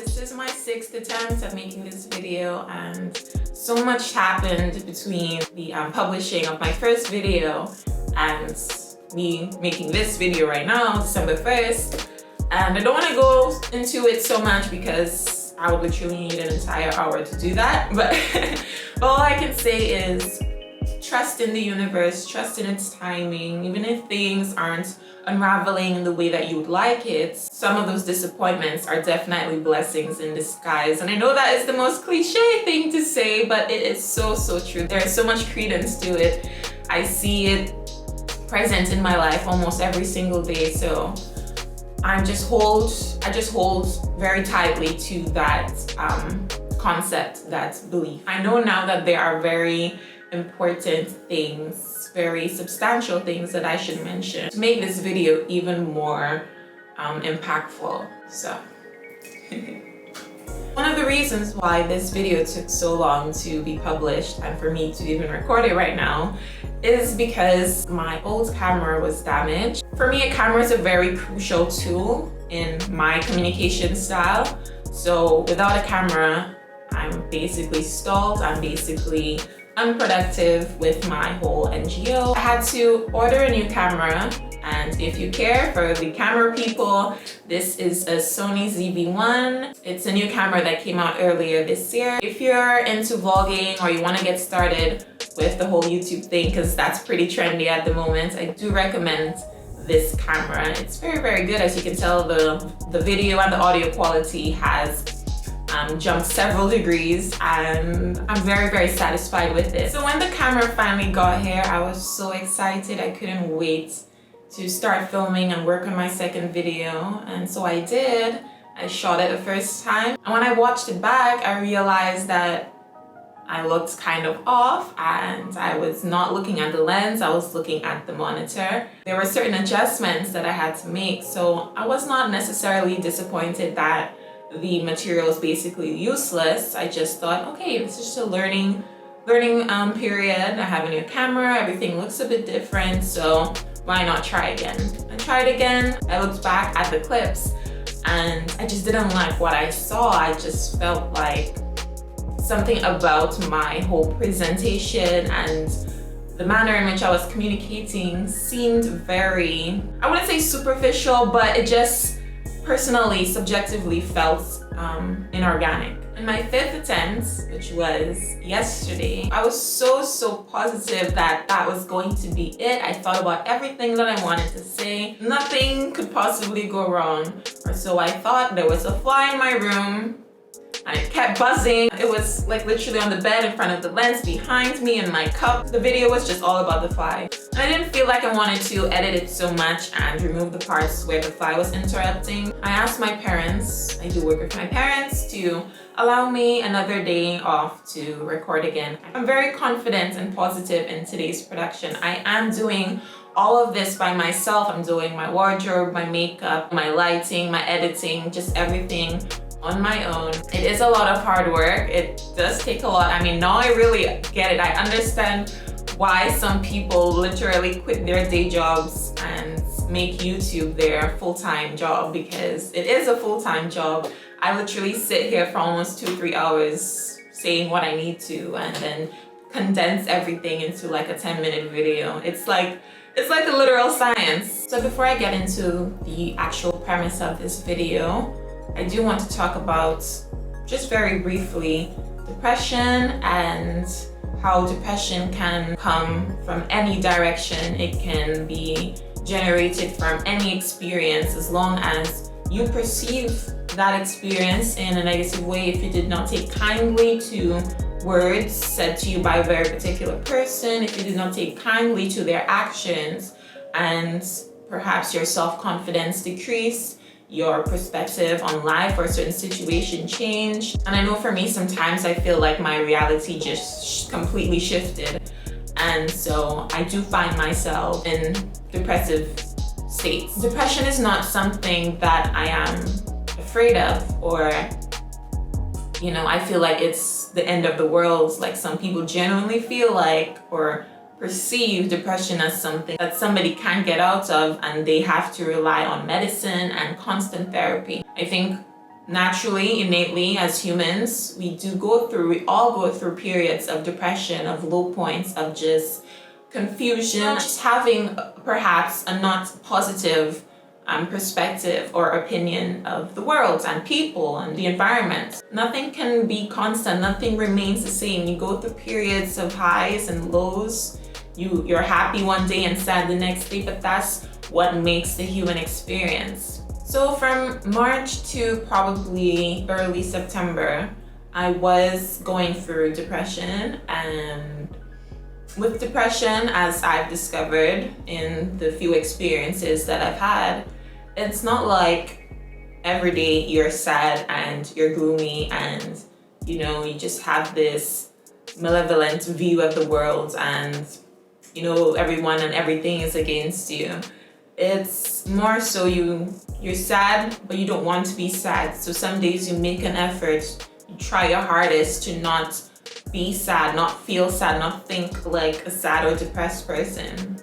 This is my 6th attempt at making this video, and so much happened between the publishing of my first video and me making this video right now, December 1st. And I don't want to go into it so much because I would literally need an entire hour to do that. But all I can say is trust in the universe, trust in its timing. Even if things aren't unraveling in the way that you would like it, some of those disappointments are definitely blessings in disguise. And I know that is the most cliche thing to say, but it is so true. There is so much credence to it. I see it present in my life almost every single day. So I just hold very tightly to that concept, that belief. I know now that there are very important things, very substantial things that I should mention to make this video even more impactful. So one of the reasons why this video took so long to be published and for me to even record it right now is because my old camera was damaged. For me, a camera is a very crucial tool in my communication style. So without a camera, I'm basically stalled. I'm basically unproductive with my whole NGO. I had to order a new camera, and if you care for the camera people, this is a Sony ZV-1. It's a new camera that came out earlier this year. If you're into vlogging or you want to get started with the whole YouTube thing, because that's pretty trendy at the moment, I do recommend this camera. It's very good. As you can tell, the video and the audio quality has jumped several degrees, and I'm very satisfied with it. So when the camera finally got here, I was so excited. I couldn't wait to start filming and work on my second video, and so I did. I shot it the first time, and when I watched it back, I realized that I looked kind of off, and I was not looking at the lens, I was looking at the monitor. There were certain adjustments that I had to make, so I was not necessarily disappointed that the material is basically useless. I just thought, okay, this is just a learning period. I have a new camera, everything looks a bit different, so why not try again? I tried again, I looked back at the clips, and I just didn't like what I saw. I just felt like something about my whole presentation and the manner in which I was communicating seemed very, I wouldn't say superficial, but it just personally, subjectively felt inorganic. In my 5th attempt, which was yesterday, I was so positive that that was going to be it. I thought about everything that I wanted to say. Nothing could possibly go wrong, or so I thought. There was a fly in my room, and it kept buzzing. It was like literally on the bed in front of the lens behind me in my cup. The video was just all about the fly. I didn't feel like I wanted to edit it so much and remove the parts where the fly was interrupting. I asked my parents, I do work with my parents, to allow me another day off to record again. I'm very confident and positive in today's production. I am doing all of this by myself. I'm doing my wardrobe, my makeup, my lighting, my editing, just everything on my own. It is a lot of hard work. It does take a lot. I mean, now I really get it. I understand why some people literally quit their day jobs and make YouTube their full-time job, because it is a full-time job. I literally sit here for almost 2-3 hours saying what I need to, and then condense everything into like a 10-minute video. It's like a literal science. So before I get into the actual premise of this video, I do want to talk about, just very briefly, depression and how depression can come from any direction. It can be generated from any experience, as long as you perceive that experience in a negative way. If you did not take kindly to words said to you by a very particular person, if you did not take kindly to their actions, and perhaps your self-confidence decreased, your perspective on life or a certain situation changed. And I know for me, sometimes I feel like my reality just completely shifted. And so I do find myself in depressive states. Depression is not something that I am afraid of, or, you know, I feel like it's the end of the world, like some people genuinely feel like, or perceive depression as something that somebody can't get out of and they have to rely on medicine and constant therapy. I think Naturally, innately, as humans, we all go through periods of depression, of low points, of just confusion, just having perhaps a not positive perspective or opinion of the world and people and the environment. Nothing can be constant, nothing remains the same. You go through periods of highs and lows. You're happy one day and sad the next day, but that's what makes the human experience. So from March to probably early September, I was going through depression, and with depression, as I've discovered in the few experiences that I've had, it's not like every day you're sad and you're gloomy and you just have this malevolent view of the world and everyone and everything is against you. It's more so you're sad, but you don't want to be sad. So some days you make an effort, you try your hardest to not be sad, not feel sad, not think like a sad or depressed person,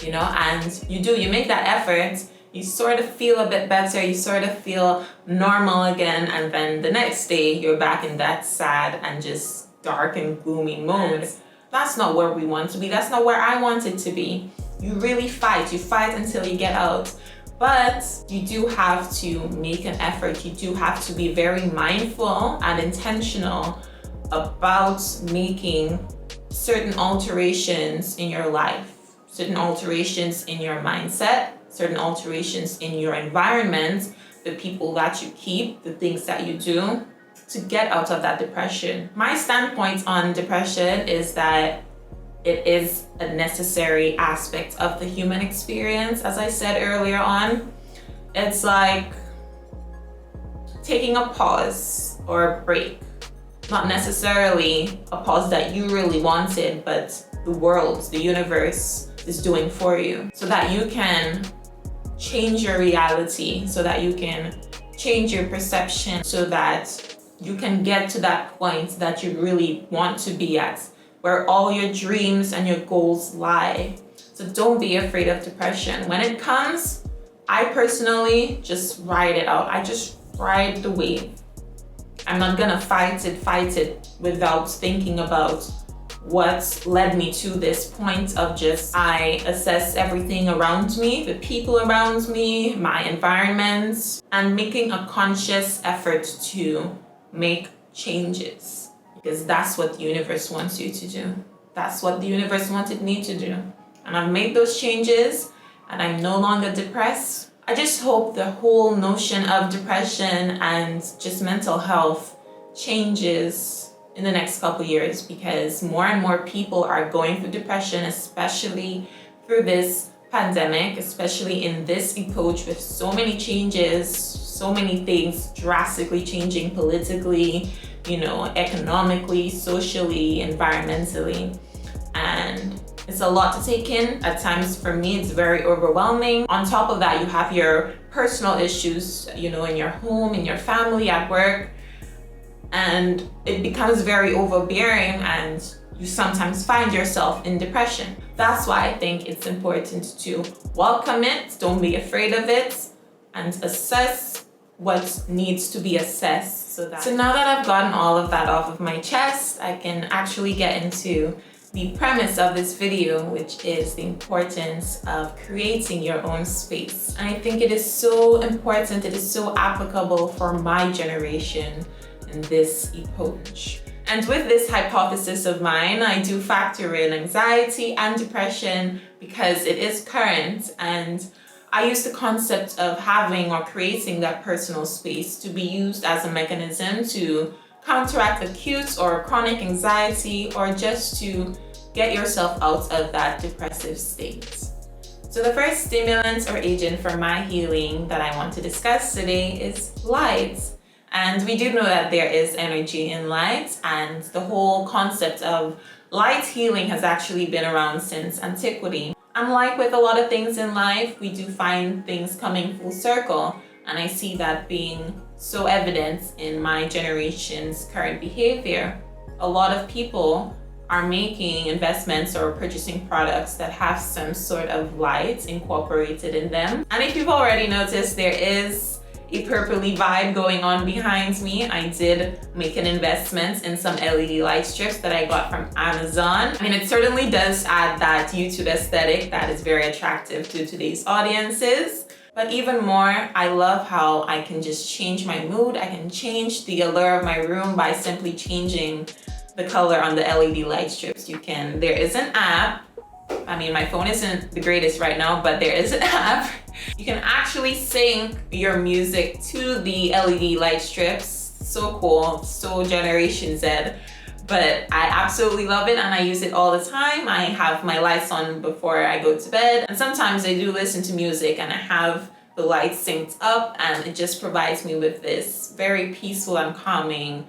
and you make that effort, you sort of feel a bit better, you sort of feel normal again, and then the next day you're back in that sad and just dark and gloomy mode. That's not where we want to be. That's not where I wanted to be. You really fight. You fight until you get out. But you do have to make an effort. You do have to be very mindful and intentional about making certain alterations in your life, certain alterations in your mindset, certain alterations in your environment, the people that you keep, the things that you do to get out of that depression. My standpoint on depression is that it is a necessary aspect of the human experience. As I said earlier on, it's like taking a pause or a break. Not necessarily a pause that you really wanted, but the world, the universe is doing for you so that you can change your reality, so that you can change your perception, so that you can get to that point that you really want to be at, where all your dreams and your goals lie. So don't be afraid of depression. When it comes, I personally just ride it out. I just ride the wave. I'm not gonna fight it without thinking about what led me to this point of I assess everything around me, the people around me, my environment, and making a conscious effort to make changes. Because that's what the universe wants you to do. That's what the universe wanted me to do. And I've made those changes and I'm no longer depressed. I just hope the whole notion of depression and just mental health changes in the next couple years, because more and more people are going through depression, especially through this pandemic, especially in this epoch with so many changes, so many things drastically changing politically, economically, socially, environmentally. And it's a lot to take in. At times for me, it's very overwhelming. On top of that, you have your personal issues, in your home, in your family, at work. And it becomes very overbearing and you sometimes find yourself in depression. That's why I think it's important to welcome it, don't be afraid of it, and assess what needs to be assessed. So now that I've gotten all of that off of my chest, I can actually get into the premise of this video, which is the importance of creating your own space. And I think it is so important, it is so applicable for my generation in this epoch. And with this hypothesis of mine, I do factor in anxiety and depression because it is current, and I use the concept of having or creating that personal space to be used as a mechanism to counteract acute or chronic anxiety, or just to get yourself out of that depressive state. So the first stimulant or agent for my healing that I want to discuss today is light. And we do know that there is energy in light, and the whole concept of light healing has actually been around since antiquity. Unlike with a lot of things in life, we do find things coming full circle, and I see that being so evident in my generation's current behavior. A lot of people are making investments or purchasing products that have some sort of light incorporated in them. And if you've already noticed, there is a purpley vibe going on behind me. I did make an investment in some LED light strips that I got from Amazon. I mean, it certainly does add that YouTube aesthetic that is very attractive to today's audiences. But even more, I love how I can just change my mood. I can change the allure of my room by simply changing the color on the LED light strips. There is an app. I mean, my phone isn't the greatest right now, but there is an app. You can actually sync your music to the LED light strips. So cool, so Generation Z. But I absolutely love it and I use it all the time. I have my lights on before I go to bed. And sometimes I do listen to music and I have the lights synced up, and it just provides me with this very peaceful and calming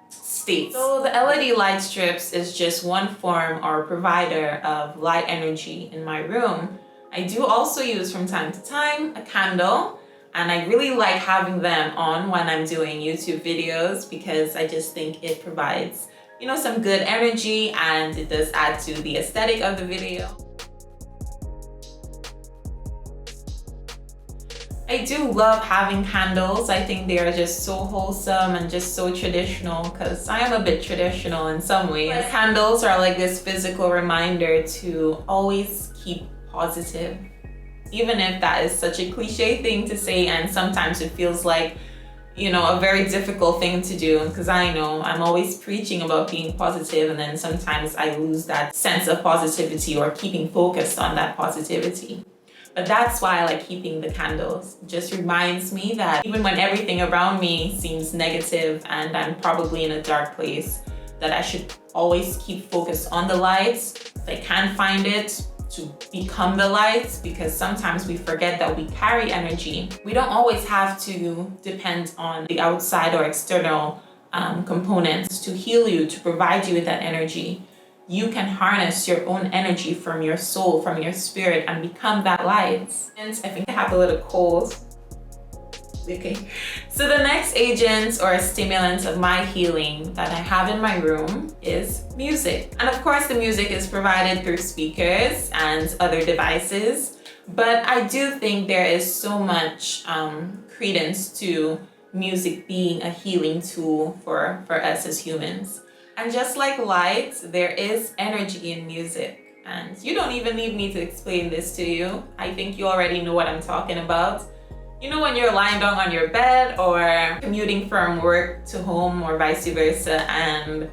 state. So the LED light strips is just one form or provider of light energy in my room. I do also use from time to time a candle, and I really like having them on when I'm doing YouTube videos because I just think it provides, you know, some good energy and it does add to the aesthetic of the video. I do love having candles. I think they are just so wholesome and just so traditional because I am a bit traditional in some ways. But candles are like this physical reminder to always keep positive. Even if that is such a cliche thing to say and sometimes it feels like, you know, a very difficult thing to do, because I know I'm always preaching about being positive and then sometimes I lose that sense of positivity or keeping focused on that positivity. But that's why I like keeping the candles. It just reminds me that even when everything around me seems negative and I'm probably in a dark place, that I should always keep focused on the lights. If I can't find it, to become the lights, because sometimes we forget that we carry energy. We don't always have to depend on the outside or external components to heal you, to provide you with that energy. You can harness your own energy from your soul, from your spirit, and become that light. And I think I have a little cold. Okay. So the next agent or stimulant of my healing that I have in my room is music. And of course the music is provided through speakers and other devices, but I do think there is so much credence to music being a healing tool for us as humans. And just like light, there is energy in music. And you don't even need me to explain this to you. I think you already know what I'm talking about. You know, when you're lying down on your bed or commuting from work to home or vice versa, and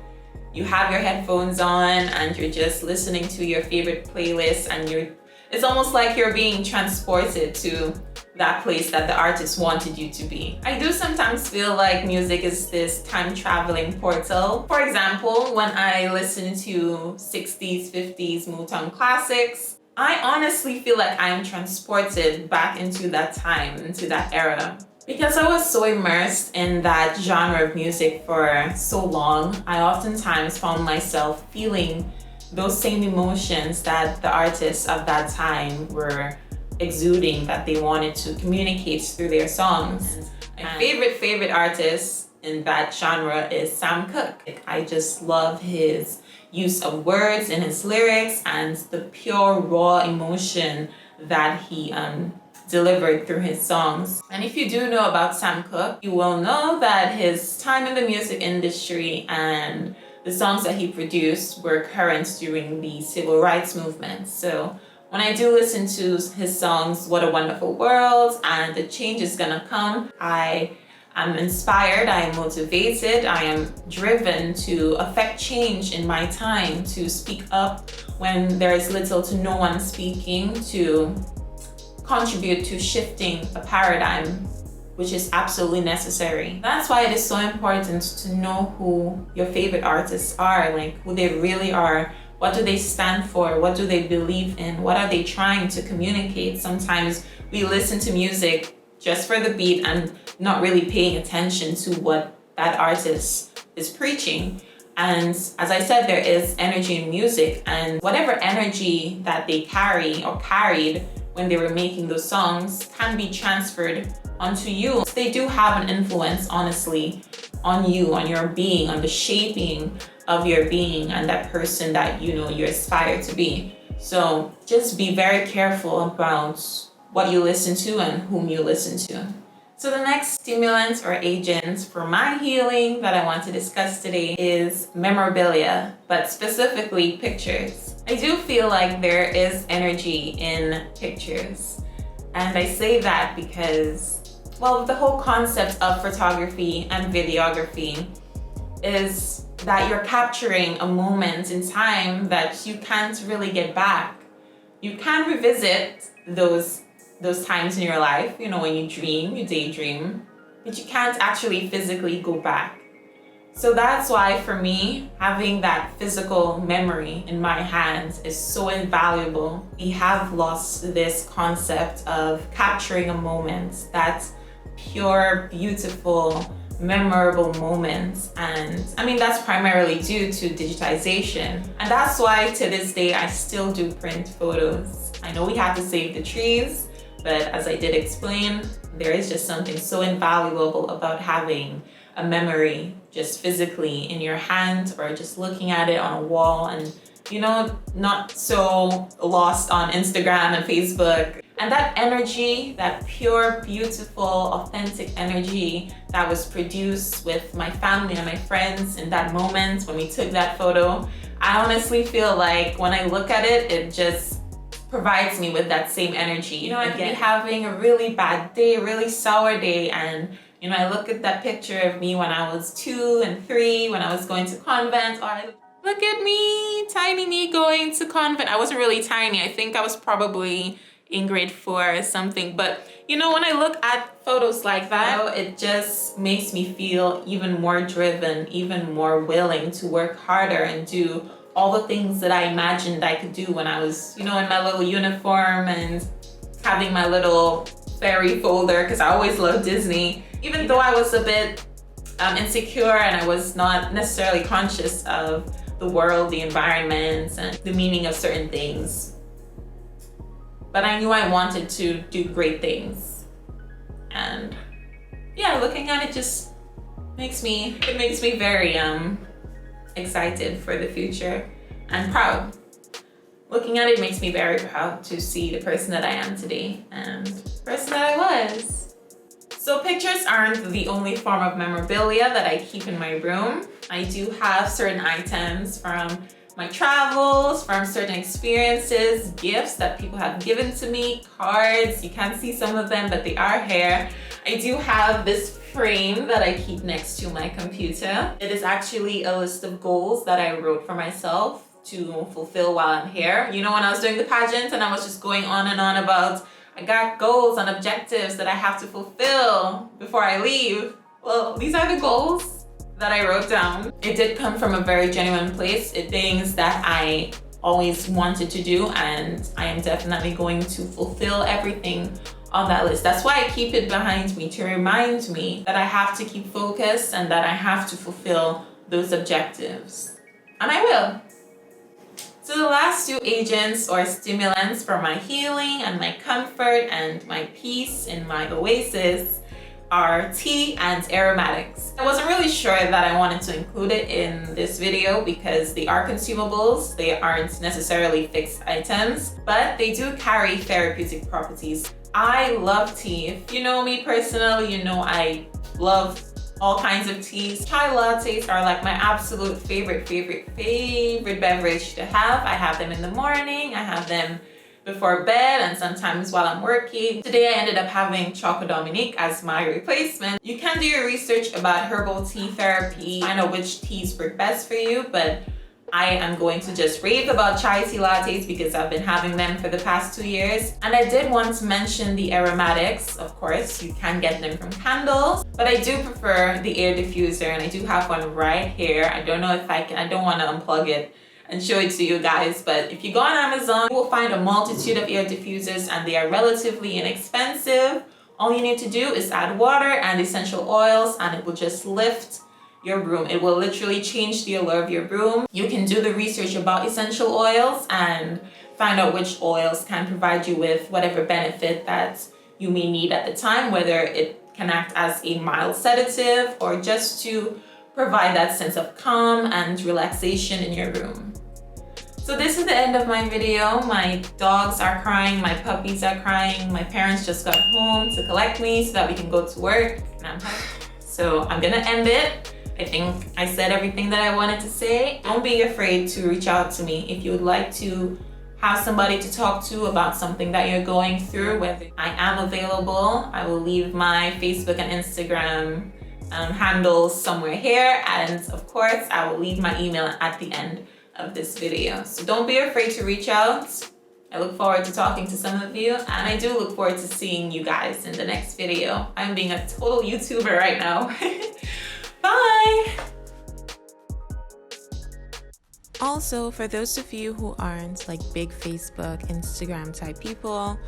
you have your headphones on and you're just listening to your favorite playlist, and it's almost like you're being transported to that place that the artist wanted you to be. I do sometimes feel like music is this time traveling portal. For example, when I listen to 60s, 50s Motown classics, I honestly feel like I'm transported back into that time, into that era. Because I was so immersed in that genre of music for so long, I oftentimes found myself feeling those same emotions that the artists of that time were exuding, that they wanted to communicate through their songs. My favorite artist in that genre is Sam Cooke. I just love his use of words in his lyrics and the pure raw emotion that he delivered through his songs. And if you do know about Sam Cooke, you will know that his time in the music industry and the songs that he produced were current during the civil rights movement. So when I do listen to his songs, What a Wonderful World and The Change Is Gonna Come, I am inspired, I am motivated, I am driven to affect change in my time, to speak up when there is little to no one speaking, to contribute to shifting a paradigm, which is absolutely necessary. That's why it is so important to know who your favorite artists are, like who they really are. What do they stand for? What do they believe in? What are they trying to communicate? Sometimes we listen to music just for the beat and not really paying attention to what that artist is preaching. And as I said, there is energy in music, and whatever energy that they carry or carried when they were making those songs can be transferred onto you. They do have an influence, honestly, on you, on your being, on the shaping of your being and that person that you aspire to be. So just be very careful about what you listen to and whom you listen to. So the next stimulant or agent for my healing that I want to discuss today is memorabilia, but specifically pictures. I do feel like there is energy in pictures. And I say that because, well, the whole concept of photography and videography is that you're capturing a moment in time that you can't really get back. You can revisit those times in your life, you know, when you dream, you daydream, but you can't actually physically go back. So that's why for me, having that physical memory in my hands is so invaluable. We have lost this concept of capturing a moment, that pure, beautiful, memorable moments. And I mean, that's primarily due to digitization. And that's why to this day, I still do print photos. I know we have to save the trees, but as I did explain, there is just something so invaluable about having a memory just physically in your hand or just looking at it on a wall and, you know, not so lost on Instagram and Facebook. And that energy, that pure, beautiful, authentic energy that was produced with my family and my friends in that moment when we took that photo, I honestly feel like when I look at it, it just provides me with that same energy. You know, I could be having a really bad day, a really sour day, and you know, I look at that picture of me when I was 2 and 3, when I was going to convent, or I look at me, tiny me going to convent. I wasn't really tiny. I think I was probably in grade 4 or something. But you know, when I look at photos like that, it just makes me feel even more driven, even more willing to work harder and do all the things that I imagined I could do when I was, you know, in my little uniform and having my little fairy folder, because I always loved Disney. Even though I was a bit insecure and I was not necessarily conscious of the world, the environment, and the meaning of certain things. But I knew I wanted to do great things. And yeah, looking at it just makes me very excited for the future and proud. Looking at it makes me very proud to see the person that I am today and the person that I was. So pictures aren't the only form of memorabilia that I keep in my room. I do have certain items from my travels, from certain experiences, gifts that people have given to me, cards. You can't see some of them, but they are here. I do have this frame that I keep next to my computer. It is actually a list of goals that I wrote for myself to fulfill while I'm here. You know, when I was doing the pageant and I was just going on and on about I got goals and objectives that I have to fulfill before I leave. Well, these are the goals that I wrote down. It did come from a very genuine place. It things that I always wanted to do, and I am definitely going to fulfill everything on that list. That's why I keep it behind me, to remind me that I have to keep focused and that I have to fulfill those objectives. And I will. So the last 2 agents or stimulants for my healing and my comfort and my peace in my oasis are tea and aromatics. I wasn't really sure that I wanted to include it in this video because they are consumables. They aren't necessarily fixed items, but they do carry therapeutic properties. I love tea. If you know me personally, you know I love all kinds of teas. Chai lattes are like my absolute favorite beverage to have. I have them in the morning, I have them before bed, and sometimes while I'm working. Today I ended up having Choco Dominique as my replacement. You can do your research about herbal tea therapy, find out which teas work best for you, but I am going to just rave about chai tea lattes because I've been having them for the past 2 years. And I did want to mention the aromatics. Of course, you can get them from candles, but I do prefer the air diffuser, and I do have one right here. I don't know if I don't want to unplug it and show it to you guys, but if you go on Amazon, you will find a multitude of air diffusers and they are relatively inexpensive. All you need to do is add water and essential oils and it will just lift your room. It will literally change the allure of your room. You can do the research about essential oils and find out which oils can provide you with whatever benefit that you may need at the time, whether it can act as a mild sedative or just to provide that sense of calm and relaxation in your room. So this is the end of my video. My dogs are crying, my puppies are crying, my parents just got home to collect me so that we can go to work. And I'm tired. So I'm gonna end it. I think I said everything that I wanted to say. Don't be afraid to reach out to me if you would like to have somebody to talk to about something that you're going through. Whether I am available, I will leave my Facebook and Instagram handles somewhere here, and of course I will leave my email at the end of this video. So don't be afraid to reach out. I look forward to talking to some of you, and I do look forward to seeing you guys in the next video. I'm being a total YouTuber right now. Bye! Also, for those of you who aren't like big Facebook, Instagram type people,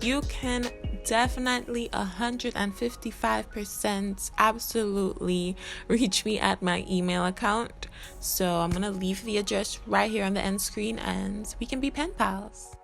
you can definitely 155% absolutely reach me at my email account. So I'm gonna leave the address right here on the end screen and we can be pen pals.